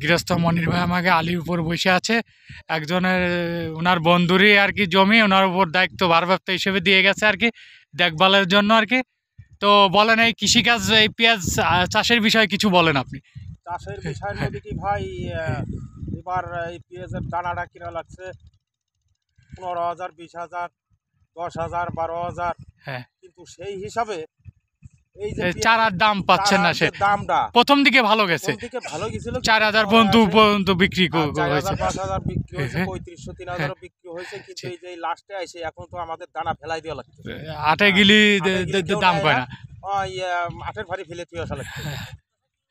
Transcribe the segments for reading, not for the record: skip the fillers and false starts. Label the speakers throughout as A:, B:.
A: গৃহস্থ মনির ভাই আমাকে আলির উপর বসে আছে, একজনের ওনার বন্ধুরই আর কি জমি, ওনার উপর দায়িত্ব ভারপ্রাপ্ত হিসেবে দিয়ে গেছে আর কি, দেখভালের জন্য আর কি। তো বলেন এই কৃষিকাজ, এই পেঁয়াজ চাষের বিষয়ে কিছু বলেন আপনি।
B: চাষের বিষয়ের মধ্যে কি ভাই, এবার এই পেঁয়াজের দানাটা কিনা লাগছে 15,000, 20,000, 10,000, 12,000।
A: হ্যাঁ,
B: কিন্তু সেই হিসাবে এই যে
A: চারার দাম পাচ্ছেন না, সে
B: দামটা
A: প্রথম দিকে ভালো গেছে,
B: দিকে ভালো গেছিল,
A: 4,000 পর্যন্ত বিক্রি
B: 4,000,
A: হয়েছে,
B: 5,000 বিক্রি হয়েছে,
A: হ্যাঁ,
B: 3500, 3,000 বিক্রি হয়েছে। কিন্তু এই যে লাস্টে এসে এখন তো আমাদের দানা ফেলাই দেওয়া লাগছে,
A: আটে গিলি দাম কয় না,
B: ওই আটের ভারী ফেলে তুই আসা লাগছে।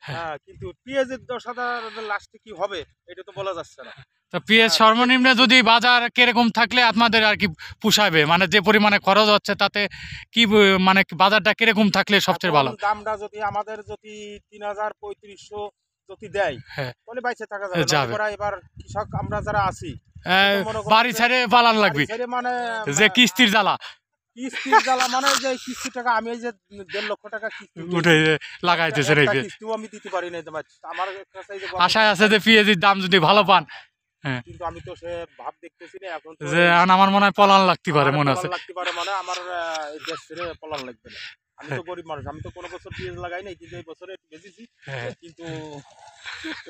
B: হ্যাঁ, কিন্তু পেঁয়াজের 10,000 লাস্টে কি হবে এটা তো বলা যাচ্ছে না।
A: তো পেঁয়াজ সর্বনিম্ন যদি বাজার কিরকম থাকলে আপনাদের আর কি পোষাবে, মানে যে পরিমাণে খরচ হচ্ছে তাতে কি মানে বাজারটা কিরকম থাকলে সবচেয়ে ভালো?
B: দামটা যদি আমাদের যদি 3,000, 3500 যদি দেয়,
A: হ্যাঁ,
B: তাহলে বাইচে থাকা যাবে। এবার কৃষক আমরা যারা আছি,
A: বাড়ি ছেড়ে পালান লাগবে,
B: মানে
A: যে কিস্তির জ্বালা,
B: মানে যে কিস্তি টাকা আমি এই যে 1.5 লক্ষ টাকা কিস্তি
A: উঠে লাগাইতেছে,
B: কিস্তিও আমি দিতে পারি না। আমার কাছে
A: আশায় আছে যে পেঁয়াজের দাম যদি ভালো পান। হ্যাঁ,
B: কিন্তু আমি তো সে ভাব দেখতেছি না এখন,
A: যে আমার মনে হয় পলান লাগতে পারে, মনে আছে
B: মানে আমার দেশ ছেড়ে পলান লাগবে না। আমি তো গরিব মানুষ, আমি তো কোনো বছর পেঁয়াজ লাগাই নাই, কিন্তু এই বছরে বেঁচেছি। কিন্তু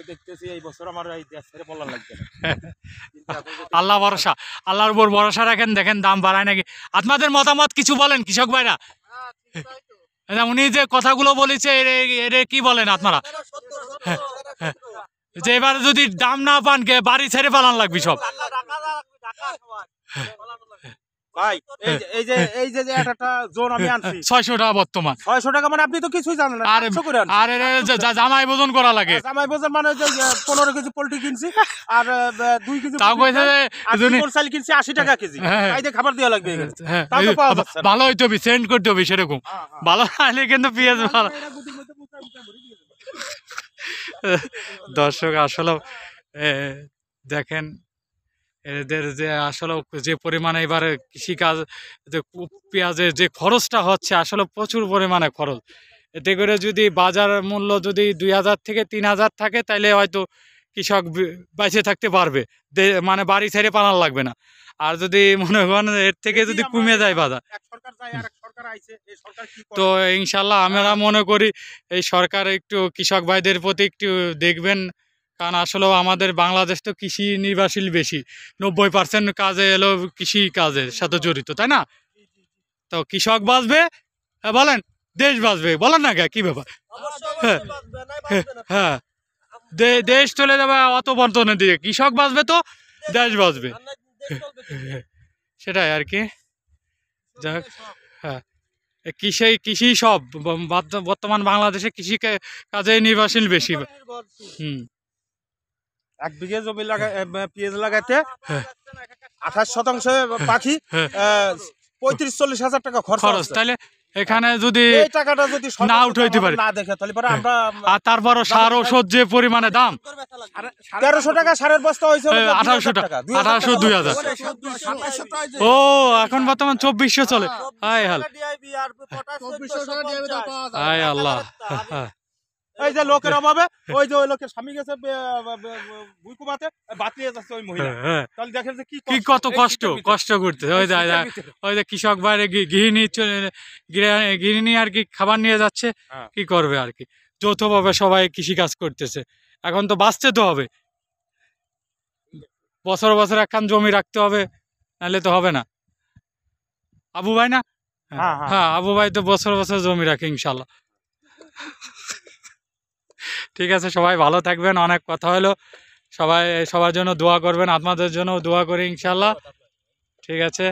B: দেখতেছি এই বছর আমার এই দেশ ছেড়ে পলান লাগবে না।
A: আল্লাহ ভরসা, আল্লাহর উপর ভরসা রাখেন, দেখেন দাম বাড়ায় নাকি। আপনাদের মতামত কিছু বলেন কৃষক ভাইরা, উনি যে কথাগুলো বলেছে এর কি বলেন আপনারা? যে এবার যদি দাম না পান বাড়ি ছেড়ে পালান লাগবে সব।
B: ভাই এই যে একটা জোন আমি আনছি
A: 600 টাকা বর্তমান,
B: 600 টাকা, মানে আপনি তো কিছুই জানেন না।
A: আর জামাই ওজন করা লাগে,
B: জামাই ওজন মানে যে 15 কেজি পোল্ট্রি কিনছি আর 2 কেজি
A: তাও কইছে
B: চাল কিনছি 80 টাকা কেজি, তাই দিয়ে খাবার দেওয়া লাগবে।
A: ভালো হইতে হবে, সেন্ড করতে হবে সেরকম, ভালো হলে কিন্তু পেঁয়াজ ভালো। দর্শক আসলে দেখেন এদের যে আসলে যে পরিমাণে এবারে কৃষিকাজ, যে পেঁয়াজের যে খরচটা হচ্ছে আসলে প্রচুর পরিমাণে খরচ। এতে করে যদি বাজার মূল্য যদি 2,000 থেকে 3,000 থাকে তাহলে হয়তো কৃষক বেঁচে থাকতে পারবে, মানে বাড়ি ছেড়ে পালানো লাগবে না। আর যদি মনে করেন এর থেকে যদি কমে যায় বাজার, তো ইনশাল্লাহ আমরা মনে করি এই সরকার একটু কৃষক ভাইদের প্রতি একটু দেখবেন, কারণ আসলে আমাদের বাংলাদেশ তো কৃষি নির্ভরশীল বেশি, 90% কাজে এলো কৃষি কাজের সাথে জড়িত, তাই না? তো কৃষক বাঁচবে, বলেন দেশ বাঁচবে, বলেন না কি ব্যাপার? হ্যাঁ, দেশ চলে যাবে অত বর্তনের দিকে, কৃষক বাঁচবে তো দেশ বাঁচবে, সেটাই আর কি। যাক, হ্যাঁ, কৃষি সব বর্তমান বাংলাদেশে কৃষি কাজে নির্ভরশীল বেশি।
B: 1 বিঘে জমি পেঁয়াজ লাগাইতে 28% পাখি, 35-40 হাজার টাকা খরচ।
A: তাহলে এখানে যদি টাকাটা যদি না উঠাইতে পারে
B: না দেখে, তাহলে পরে আমরা,
A: আর তারপরও সার ওষুধ যে পরিমাণে দাম,
B: 1300 টাকা সারের বস্তা হয়েছে
A: 1800 টাকা, 1800, 2000। ও এখন বর্তমান 2400 চলে। হায় হাল, হায় আল্লাহ।
B: এই যে লোকের অভাবে ওই যে ওই লোকের স্বামী গেছে ভুইকুমাতে বাতিয়ে যাচ্ছে ওই মহিলা, তাহলে দেখেন যে কি
A: কত কষ্ট করতে ওই যে কৃষক বাইরে গৃহিণী আর কি খাবার নিয়ে যাচ্ছে, কি করবে আর কি, যৌথভাবে সবাই কৃষি কাজ করতেছে। এখন তো বাঁচতে তো হবে, বছর বছর একখান জমি রাখতে হবে, নাহলে তো হবে না। আবু ভাই না? হ্যাঁ, আবু ভাই তো বছর বছর জমি রাখে ইনশাল্লাহ। ঠিক আছে, সবাই ভালো থাকবেন, অনেক কথা হলো, সবাই সবার জন্য দোয়া করবেন, আপনাদের জন্য দোয়া করি ইনশাল্লাহ। ঠিক আছে।